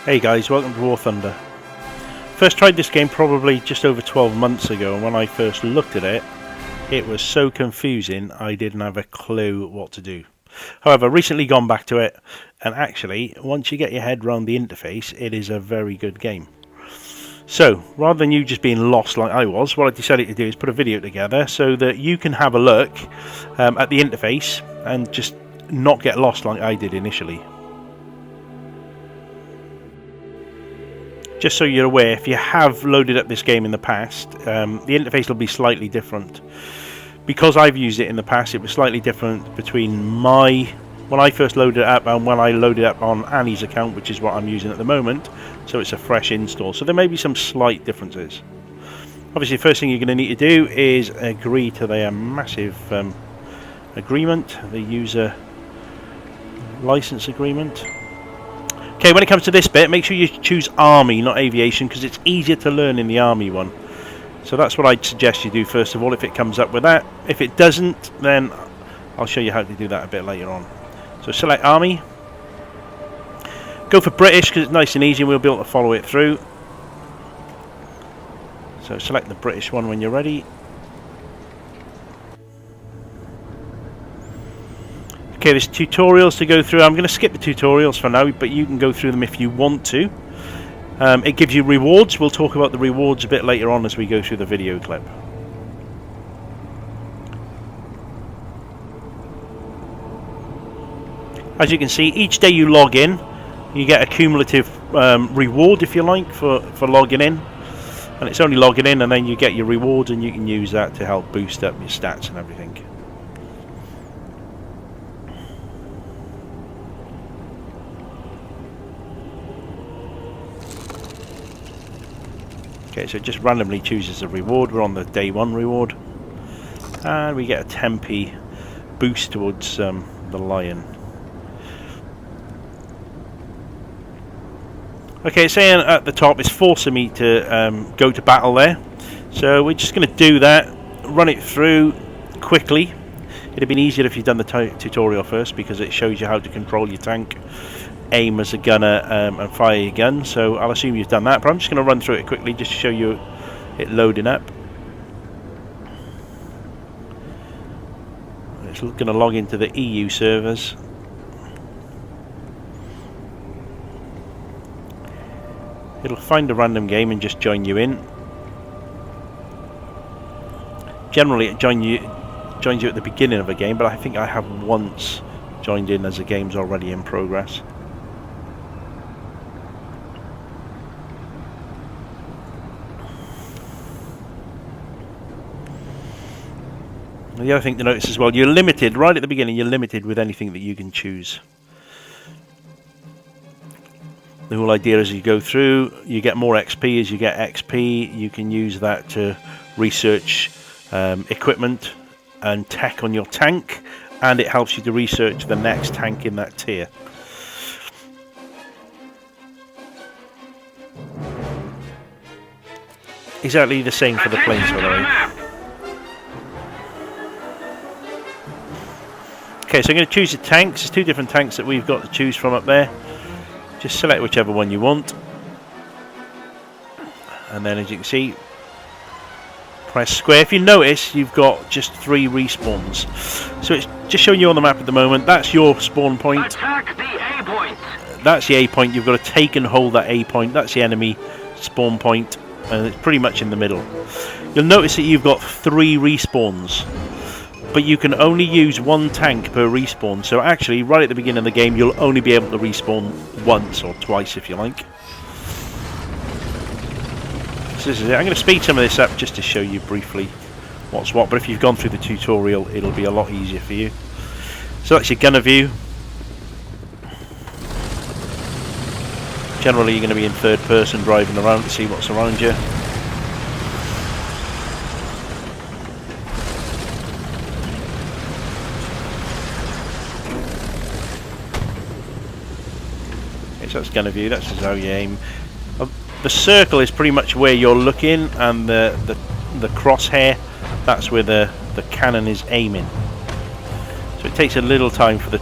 Hey guys, welcome to War Thunder. First tried this game probably just over 12 months ago, and when I first looked at it, it was so confusing I didn't have a clue what to do. However, recently gone back to it, and actually, once you get your head around the interface, it is a very good game. So, rather than you just being lost like I was, what I decided to do is put a video together so that you can have a look at the interface and just not get lost like I did initially. Just so you're aware, if you have loaded up this game in the past, the interface will be slightly different. Because I've used it in the past, it was slightly different between when I first loaded it up and when I loaded it up on Annie's account, which is what I'm using at the moment. So it's a fresh install. So there may be some slight differences. Obviously, the first thing you're going to need to do is agree to their massive agreement, the user license agreement. Okay, when it comes to this bit, make sure you choose Army, not Aviation, because it's easier to learn in the Army one. So that's what I'd suggest you do first of all, if it comes up with that. If it doesn't, then I'll show you how to do that a bit later on. So select Army. Go for British, because it's nice and easy and we'll be able to follow it through. So select the British one when you're ready. Okay, there's tutorials to go through. I'm going to skip the tutorials for now, but you can go through them if you want to. It gives you rewards. We'll talk about the rewards a bit later on as we go through the video clip. As you can see, each day you log in, you get a cumulative reward, if you like, for logging in. And it's only logging in, and then you get your rewards, and you can use that to help boost up your stats and everything. Okay, so it just randomly chooses a reward. We're on the day 1 reward. And we get a 10p boost towards the lion. Okay, it's saying at the top it's forcing me to go to battle there. So we're just going to do that, run it through quickly. It'd have been easier if you'd done the tutorial first, because it shows you how to control your tank, aim as a gunner, and fire your gun. So I'll assume you've done that, but I'm just going to run through it quickly just to show you it loading up. It's going to log into the EU servers. It'll find a random game and just join you in. Generally it joins you at the beginning of a game, but I think I have once joined in as the game's already in progress. And the other thing to notice as well, you're limited, right at the beginning, you're limited with anything that you can choose. The whole idea as you go through, you get more XP. As you get XP, you can use that to research equipment and tech on your tank, and it helps you to research the next tank in that tier. Exactly the same for the planes, by the way. Okay, so I'm going to choose the tanks. There's 2 different tanks that we've got to choose from up there. Just select whichever one you want. And then as you can see, press square. If you notice, you've got just 3 respawns. So it's just showing you on the map at the moment. That's your spawn point. Attack the A point. That's the A point. You've got to take and hold that A point. That's the enemy spawn point. And it's pretty much in the middle. You'll notice that you've got 3 respawns. But you can only use 1 tank per respawn. So actually, right at the beginning of the game, you'll only be able to respawn once or twice if you like. So this is it. I'm going to speed some of this up just to show you briefly what's what. But if you've gone through the tutorial, it'll be a lot easier for you. So that's your gunner view. Generally, you're going to be in 3rd person driving around to see what's around you. So that's gunner view, that's how you aim. The circle is pretty much where you're looking, and the crosshair, that's where the cannon is aiming. So it takes a little time for the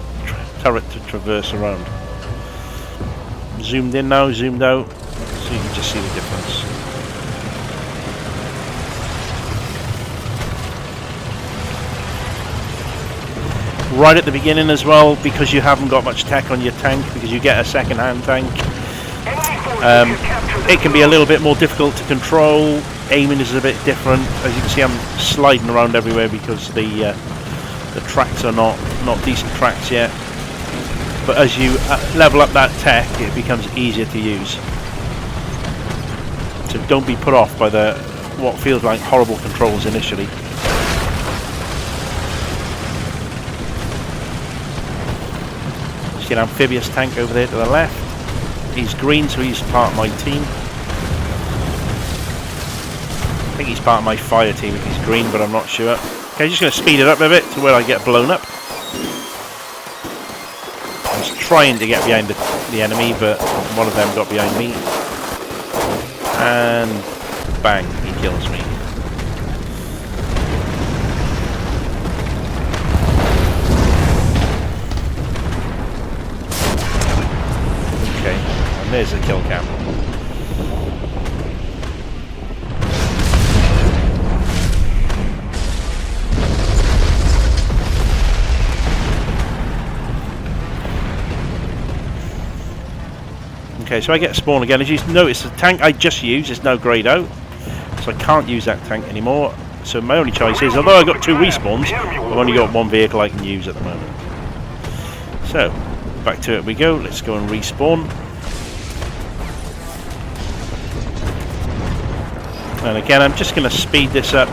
turret to traverse around. zoomed in now, zoomed out, so you can just see the difference. Right at the beginning as well, because you haven't got much tech on your tank, because you get a second-hand tank, it can be a little bit more difficult to control. Aiming is a bit different. As you can see, I'm sliding around everywhere because the tracks are not decent tracks yet. But as you level up that tech, it becomes easier to use. So don't be put off by what feels like horrible controls initially. See an amphibious tank over there to the left. He's green, so he's part of my team. I think he's part of my fire team if he's green, but I'm not sure. Okay, just going to speed it up a bit to where I get blown up. I was trying to get behind the enemy, but one of them got behind me. And bang, he kills me. Okay, and there's the kill cam. Okay, so I get spawn again. As you notice, the tank I just used is now greyed out, so I can't use that tank anymore. So my only choice is, although I've got 2 respawns, I've only got 1 vehicle I can use at the moment. So, back to it we go. Let's go and respawn. And again, I'm just going to speed this up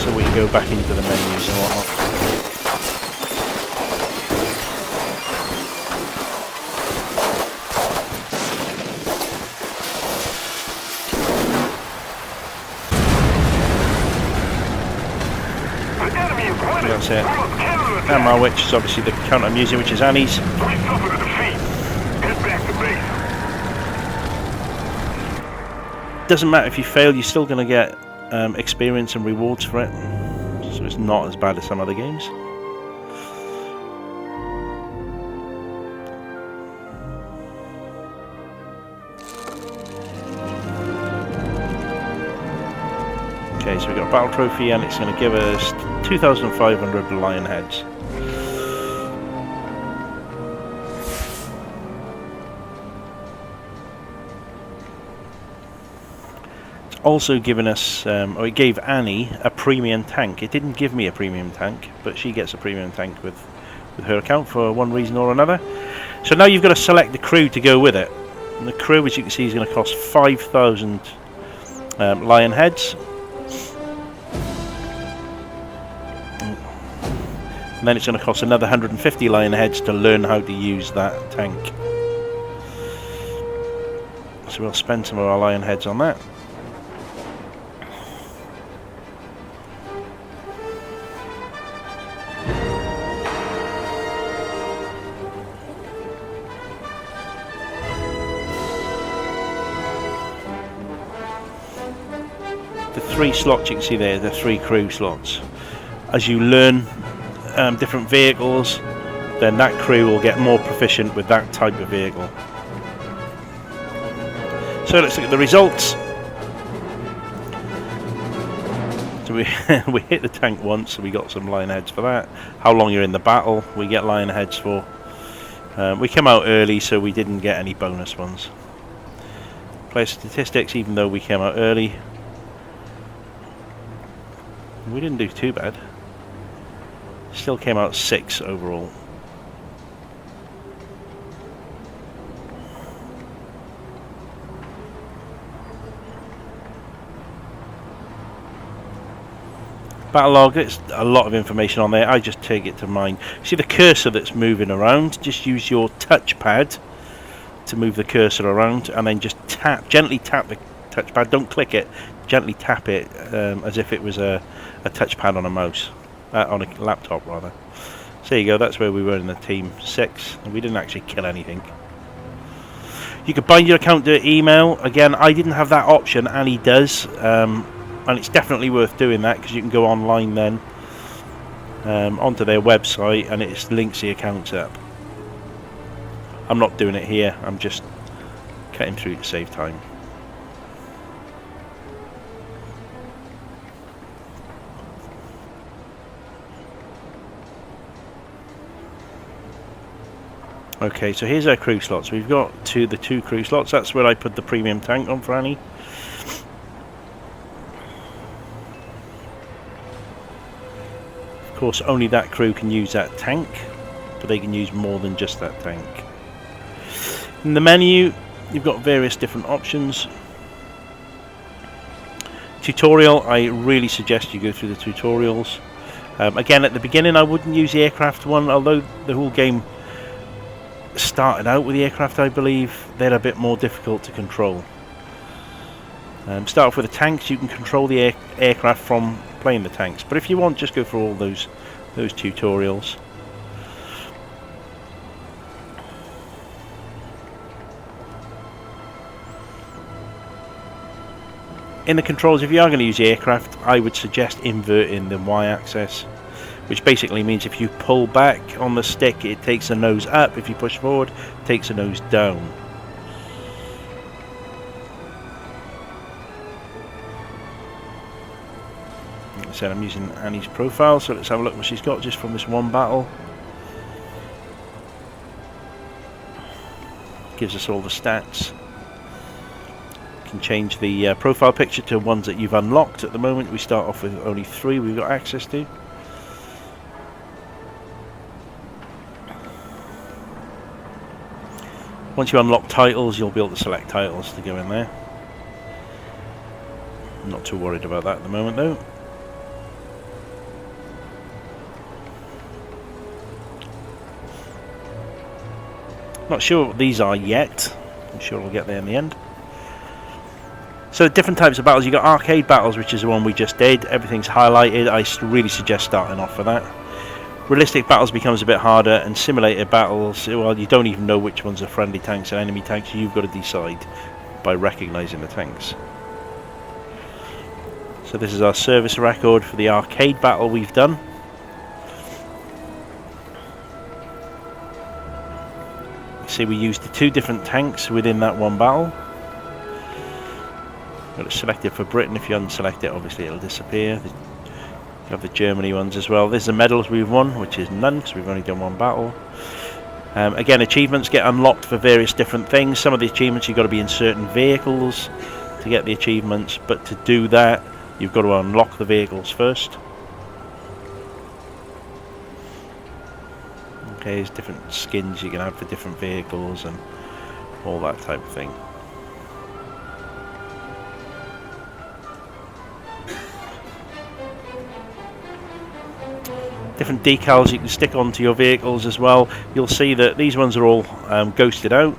so we can go back into the menus and whatnot. That's it. And my which is obviously the counter I'm using, which is Annie's. Doesn't matter if you fail, you're still going to get experience and rewards for it. So it's not as bad as some other games. Okay, so we've got a battle trophy and it's going to give us 2,500 lion heads. It's also given us, or it gave Annie a premium tank. It didn't give me a premium tank, but she gets a premium tank with her account for one reason or another. So now you've got to select the crew to go with it. And the crew, as you can see, is going to cost 5,000 lion heads. And then it's going to cost another 150 lion heads to learn how to use that tank. So we'll spend some of our lion heads on that. The 3 slots you can see there, the 3 crew slots. As you learn different vehicles, then that crew will get more proficient with that type of vehicle. So let's look at the results. So we hit the tank once, so we got some lion heads for that. How long you're in the battle, we get lion heads for. We came out early, so we didn't get any bonus ones. Player statistics, even though we came out early, we didn't do too bad. Still came out 6 overall. Battle log, it's a lot of information on there. I just take it to mine. See the cursor that's moving around? Just use your touchpad to move the cursor around, and then just gently tap the touchpad. Don't click it. Gently tap it as if it was a touchpad on a mouse. On a laptop rather. So there you go, that's where we were in the team 6, and we didn't actually kill anything. You could bind your account to email. Again, I didn't have that option, Annie does, and it's definitely worth doing that because you can go online then onto their website and it links the accounts up. I'm not doing it here, I'm just cutting through to save time. Okay, so here's our crew slots. We've got the two crew slots. That's where I put the premium tank on for Annie. Of course, only that crew can use that tank, but they can use more than just that tank. In the menu, you've got various different options. Tutorial, I really suggest you go through the tutorials. Again, at the beginning I wouldn't use the aircraft one, although the whole game started out with the aircraft, I believe. They're a bit more difficult to control. Start off with the tanks. You can control the aircraft from playing the tanks, but if you want, just go through all those tutorials. In the controls, if you are going to use the aircraft, I would suggest inverting the Y-axis, which basically means if you pull back on the stick, it takes the nose up. If you push forward, it takes the nose down. Like I said, I'm using Annie's profile, so let's have a look what she's got just from this one battle. Gives us all the stats. Can change the profile picture to ones that you've unlocked. At the moment we start off with only 3 we've got access to. Once you unlock titles, you'll be able to select titles to go in there. I'm not too worried about that at the moment though. Not sure what these are yet. I'm sure we'll get there in the end. So different types of battles. You got arcade battles, which is the one we just did. Everything's highlighted. I really suggest starting off with that. Realistic battles becomes a bit harder, and simulated battles, well, you don't even know which ones are friendly tanks and enemy tanks. You've got to decide by recognising the tanks. So this is our service record for the arcade battle we've done. See, we used the 2 different tanks within that one battle. Got it selected for Britain. If you unselect it, obviously it'll disappear. You have the Germany ones as well. There's the medals we've won, which is none because we've only done one battle. Again, achievements get unlocked for various different things. Some of the achievements you've got to be in certain vehicles to get the achievements, but to do that you've got to unlock the vehicles first. Okay, there's different skins you can have for different vehicles and all that type of thing. Different decals you can stick onto your vehicles as well. You'll see that these ones are all ghosted out,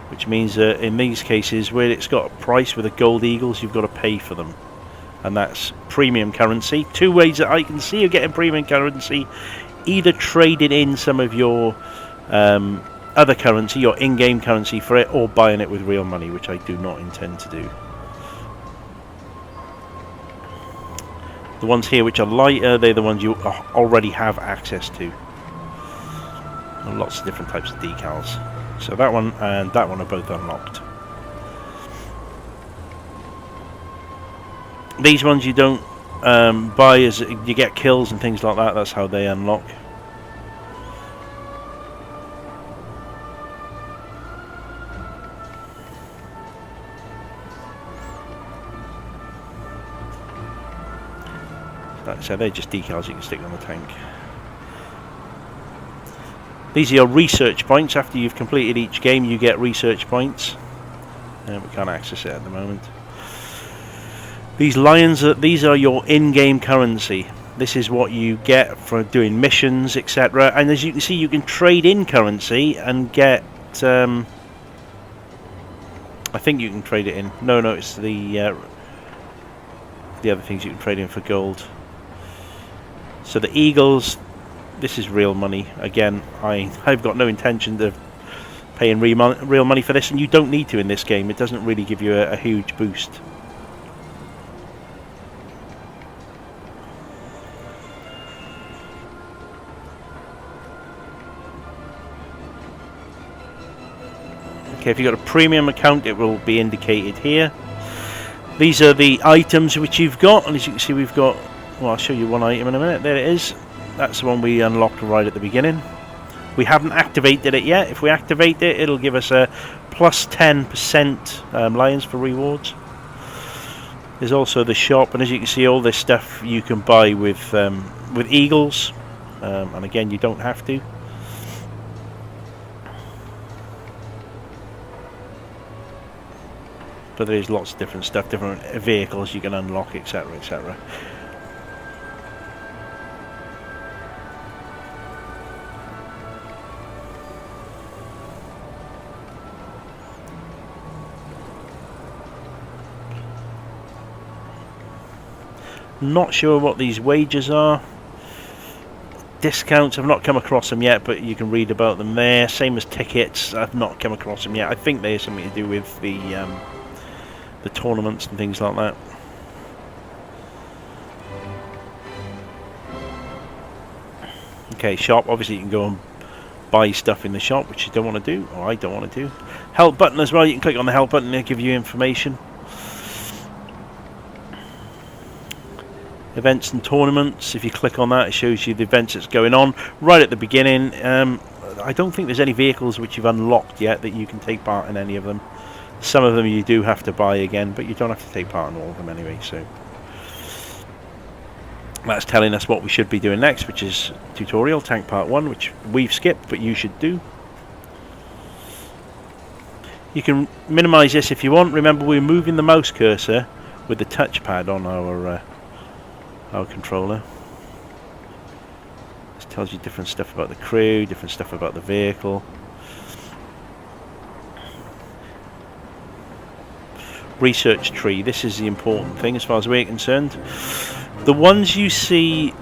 which means that in these cases where it's got a price with the gold eagles, you've got to pay for them, and that's premium currency. 2 ways that I can see of getting premium currency: either trading in some of your other currency, your in-game currency for it, or buying it with real money, which I do not intend to do. The ones here which are lighter, they're the ones you already have access to. And lots of different types of decals. So that one and that one are both unlocked. These ones you don't buy as you get kills and things like that. That's how they unlock. So they're just decals you can stick on the tank. These are your research points. After you've completed each game, you get research points. We can't access it at the moment. These lions, these are your in-game currency. This is what you get for doing missions, etc. And as you can see, you can trade in currency and get... I think you can trade it in. No, it's the other things you can trade in for gold. So the eagles, this is real money. Again, I've got no intention of paying real money for this, and you don't need to in this game. It doesn't really give you a huge boost. Okay, if you've got a premium account, it will be indicated here. These are the items which you've got, and as you can see, we've got, well, I'll show you one item in a minute. There it is. That's the one we unlocked right at the beginning. We haven't activated it yet. If we activate it, it'll give us a plus 10% Lions for rewards. There's also the shop, and as you can see, all this stuff you can buy with Eagles, and again, you don't have to. But there's lots of different stuff, different vehicles you can unlock, etc., etc. Not sure what these wages are. Discounts, I've not come across them yet, but you can read about them there. Same as tickets, I've not come across them yet. I think they have something to do with the tournaments and things like that. Okay, shop. Obviously, you can go and buy stuff in the shop, which you don't want to do, or I don't want to do. Help button as well. You can click on the help button and it'll give you information. Events and tournaments, if you click on that, it shows you the events that's going on right at the beginning. I don't think there's any vehicles which you've unlocked yet that you can take part in any of them. Some of them you do have to buy again, but you don't have to take part in all of them anyway. So that's telling us what we should be doing next, which is tutorial tank part 1, which we've skipped, but you should do. You can minimize this if you want. Remember, we're moving the mouse cursor with the touchpad on our controller. This tells you different stuff about the crew, different stuff about the vehicle. Research tree, this is the important thing as far as we're concerned. The ones you see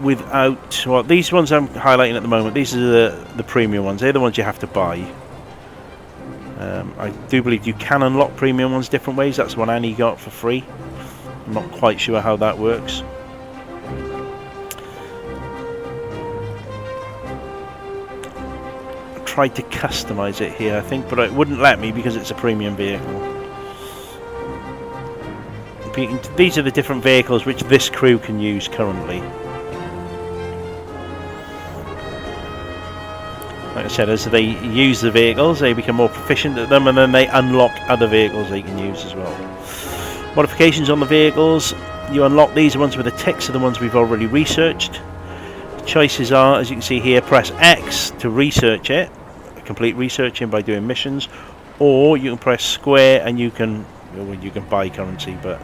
without, well, these ones I'm highlighting at the moment, these are the premium ones. They're the ones you have to buy. I do believe you can unlock premium ones different ways. That's the one Annie got for free. I'm not quite sure how that works. I tried to customize it here, I think, but it wouldn't let me because it's a premium vehicle. These are the different vehicles which this crew can use currently. Like I said, as they use the vehicles, they become more proficient at them, and then they unlock other vehicles they can use as well. Modifications on the vehicles, you unlock these ones with the ticks, are the ones we've already researched. The choices are, as you can see here, press X to research it, complete researching by doing missions, or you can press square and you can buy currency, but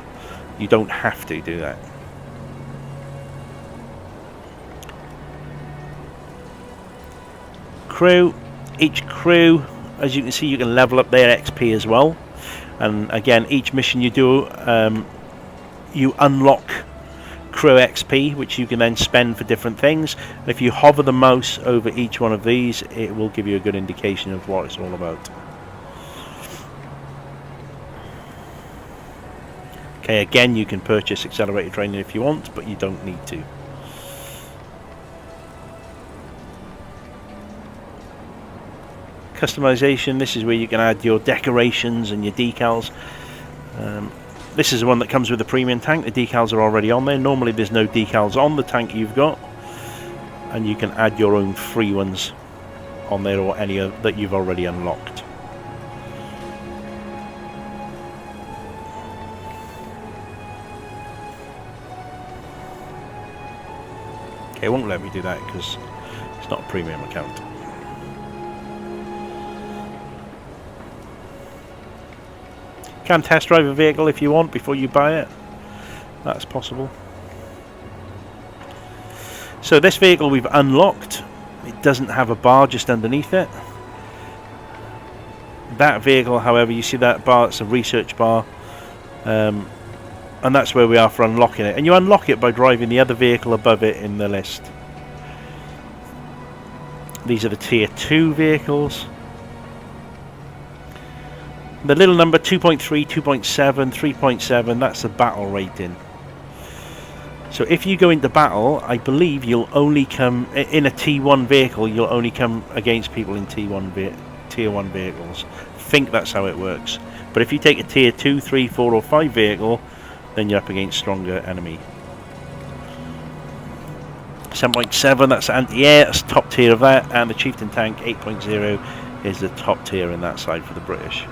you don't have to do that. Crew, each crew, as you can see, you can level up their XP as well. And again, each mission you do, you unlock crew XP, which you can then spend for different things. And if you hover the mouse over each one of these, it will give you a good indication of what it's all about. Okay, again, you can purchase accelerated training if you want, but you don't need to. Customization, this is where you can add your decorations and your decals. This is the one that comes with the premium tank. The decals are already on there. Normally there's no decals on the tank you've got, and you can add your own free ones on there, or any that you've already unlocked. Okay, it won't let me do that because it's not a premium account. You can test drive a vehicle if you want before you buy it. That's possible. So this vehicle we've unlocked. It doesn't have a bar just underneath it. That vehicle, however, you see that bar, it's a research bar. And that's where we are for unlocking it. And you unlock it by driving the other vehicle above it in the list. These are the tier 2 vehicles. The little number 2.3, 2.7, 3.7, that's the battle rating. So if you go into battle, I believe you'll only come in a T1 vehicle, you'll only come against people in tier 1 vehicles. think that's how it works. But if you take a tier 2, 3, 4 or 5 vehicle, then you're up against stronger enemy. 7.7, that's anti-air, that's top tier of that, and the Chieftain tank 8.0 is the top tier in that side for the British.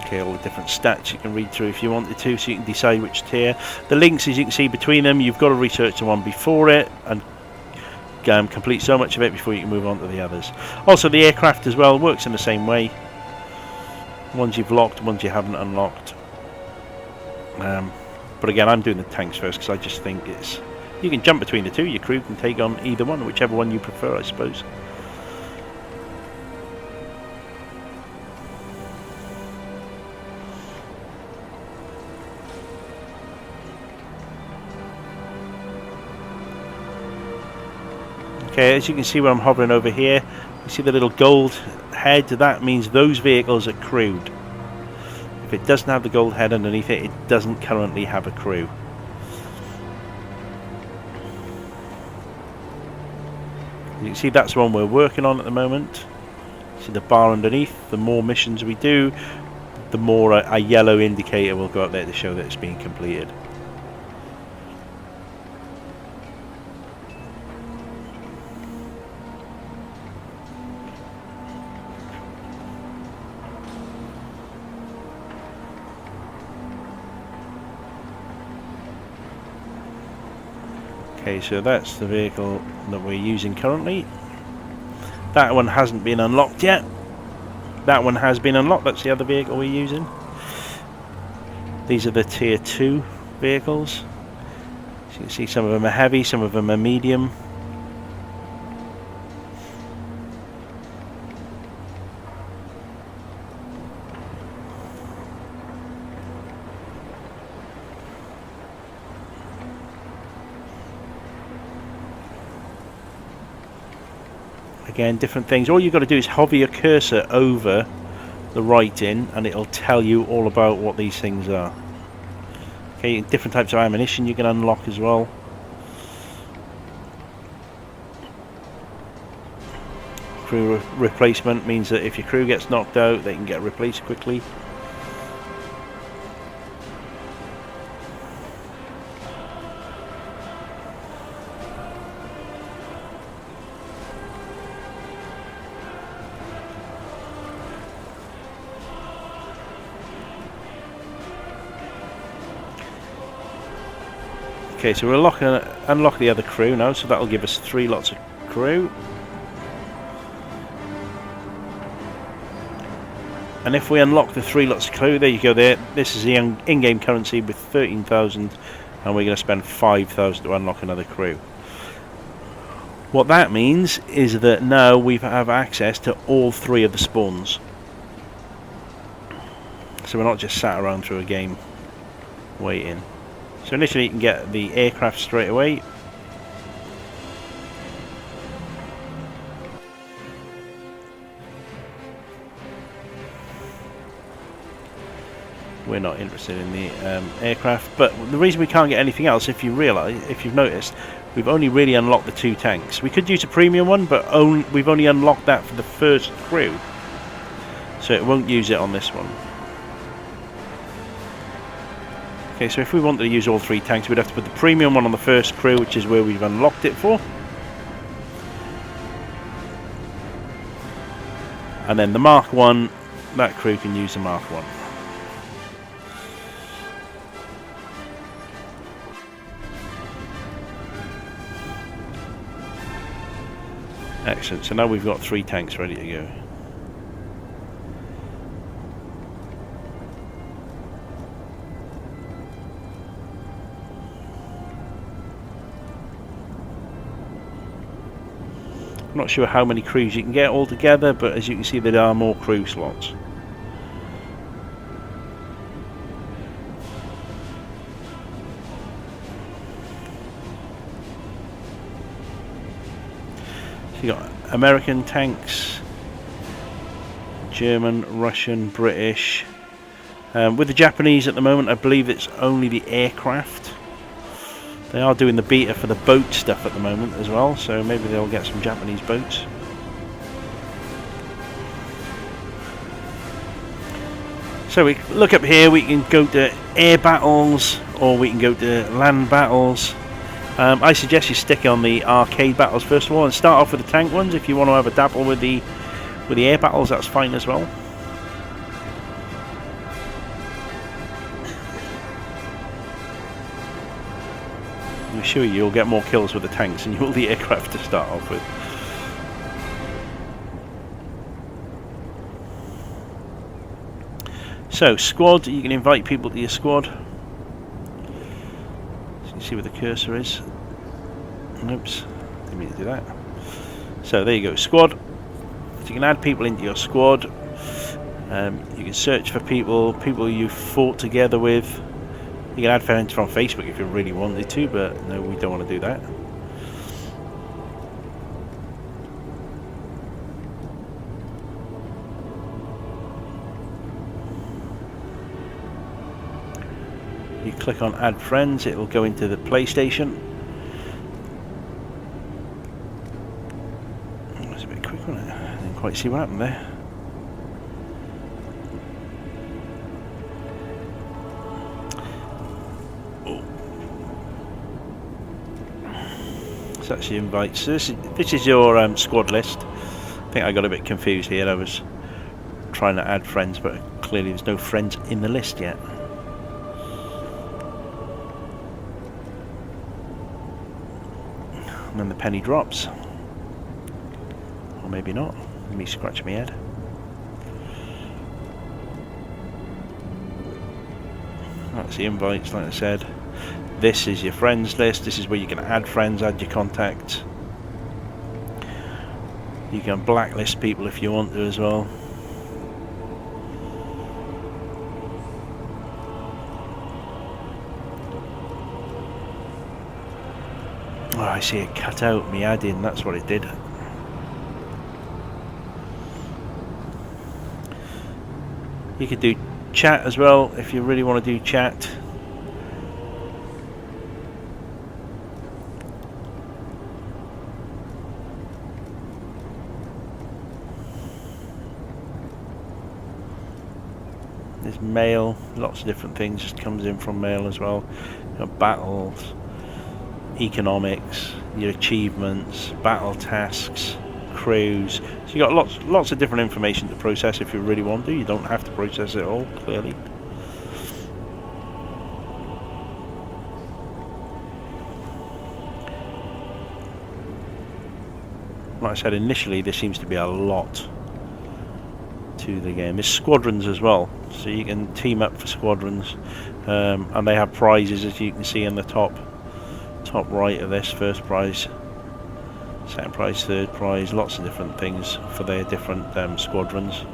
Okay, all the different stats you can read through if you wanted to, so you can decide which tier. The links, as you can see between them, you've got to research the one before it and complete so much of it before you can move on to the others. Also, the aircraft as well works in the same way. Ones you've locked, ones you haven't unlocked. But again, I'm doing the tanks first because I just think you can jump between the two. Your crew can take on either one, whichever one you prefer, I suppose. Okay, as you can see where I'm hovering over here, you see the little gold head. That means those vehicles are crewed. If it doesn't have the gold head underneath it, it doesn't currently have a crew. You can see that's the one we're working on at the moment. See the bar underneath. The more missions we do, the more a yellow indicator will go up there to show that it's being completed. Okay, so that's the vehicle that we're using currently. That one hasn't been unlocked yet. That one has been unlocked. That's the other vehicle we're using. These are the tier 2 vehicles. So you can see some of them are heavy, some of them are medium. Again, different things. All you've got to do is hover your cursor over the writing and it'll tell you all about what these things are. Okay, different types of ammunition you can unlock as well. Crew replacement means that if your crew gets knocked out, they can get replaced quickly. Okay, so we'll unlock the other crew now, so that'll give us 3 lots of crew. And if we unlock the 3 lots of crew, there you go there. This is the in-game currency with 13,000, and we're going to spend 5,000 to unlock another crew. What that means is that now we have access to all 3 of the spawns. So we're not just sat around through a game waiting. So initially you can get the aircraft straight away. We're not interested in the aircraft, but the reason we can't get anything else, if you've noticed, we've only really unlocked the 2 tanks. We could use a premium one, but we've only unlocked that for the first crew, so it won't use it on this one. Okay, so if we wanted to use all 3 tanks, we'd have to put the premium one on the first crew, which is where we've unlocked it for. And then the Mark 1, that crew can use the Mark 1. Excellent, so now we've got 3 tanks ready to go. I'm not sure how many crews you can get all together, but as you can see there are more crew slots. So you got American tanks, German, Russian, British. With the Japanese at the moment, I believe it's only the aircraft. They are doing the beta for the boat stuff at the moment as well, so maybe they'll get some Japanese boats. So we look up here, we can go to air battles or we can go to land battles. I suggest you stick on the arcade battles first of all and start off with the tank ones. If you want to have a dabble with the air battles, that's fine as well. I assure you, you'll get more kills with the tanks than you will the aircraft to start off with. So, squad, you can invite people to your squad. So you can see where the cursor is. Oops, didn't mean to do that. So there you go, squad. So you can add people into your squad. You can search for people you fought together with. You can add friends from Facebook if you really wanted to, but no, we don't want to do that. You click on add friends, it will go into the PlayStation. That was a bit quick, wasn't it? I didn't quite see what happened there. So that's your invites. So this is your squad list. I think I got a bit confused here. I was trying to add friends, but clearly there's no friends in the list yet. And then the penny drops, or maybe not. Let me scratch my head. That's the invites, like I said. This is your friends list. This is where you can add friends, add your contacts. You can blacklist people if you want to as well. Oh, I see it cut out me adding, that's what it did. You could do chat as well if you really want to do chat. There's mail, lots of different things just comes in from mail as well. You know, battles, economics, your achievements, battle tasks, crews. So you got lots of different information to process if you really want to. You don't have to process it all, clearly. Like I said, initially there seems to be a lot to the game. There's squadrons as well, so you can team up for squadrons, and they have prizes, as you can see in the top right of this. First prize, second prize, third prize, lots of different things for their different squadrons.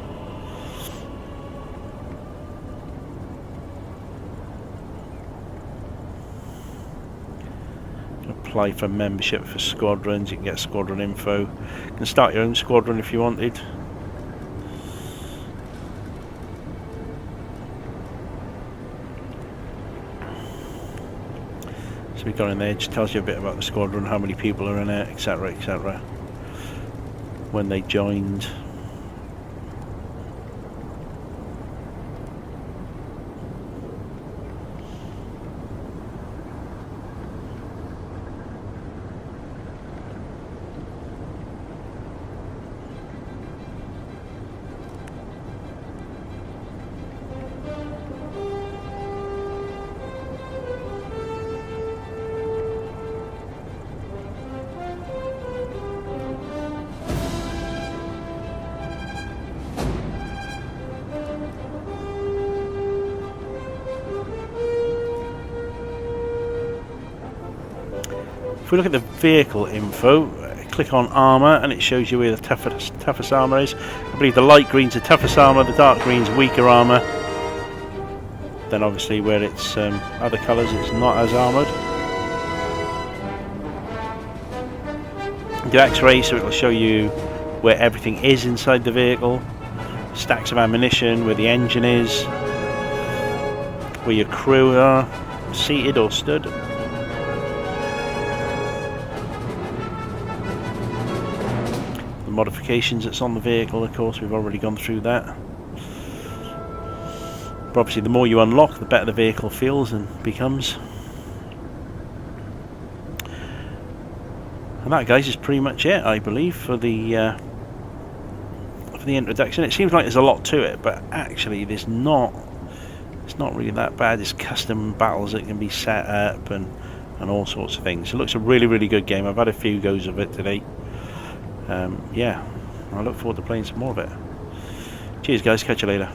Apply for membership for squadrons. You can get squadron info. You can start your own squadron if you wanted. We've got in there, it just tells you a bit about the squadron, how many people are in it, etc, etc, when they joined. If we look at the vehicle info, click on armour and it shows you where the toughest armour is. I believe the light green's the toughest armour, the dark green's weaker armour. Then obviously where it's other colours it's not as armoured. Do X-ray, so it'll show you where everything is inside the vehicle. stacks of ammunition, where the engine is, where your crew are, seated or stood. The modifications that's on the vehicle, of course, we've already gone through that. But obviously the more you unlock, the better the vehicle feels and becomes. And that, guys, is pretty much it, I believe, for the introduction. It seems like there's a lot to it, but actually there's not. It's not really that bad. There's custom battles that can be set up and all sorts of things. It looks a really, really good game. I've had a few goes of it today. Yeah, I look forward to playing some more of it. Cheers, guys. Catch you later.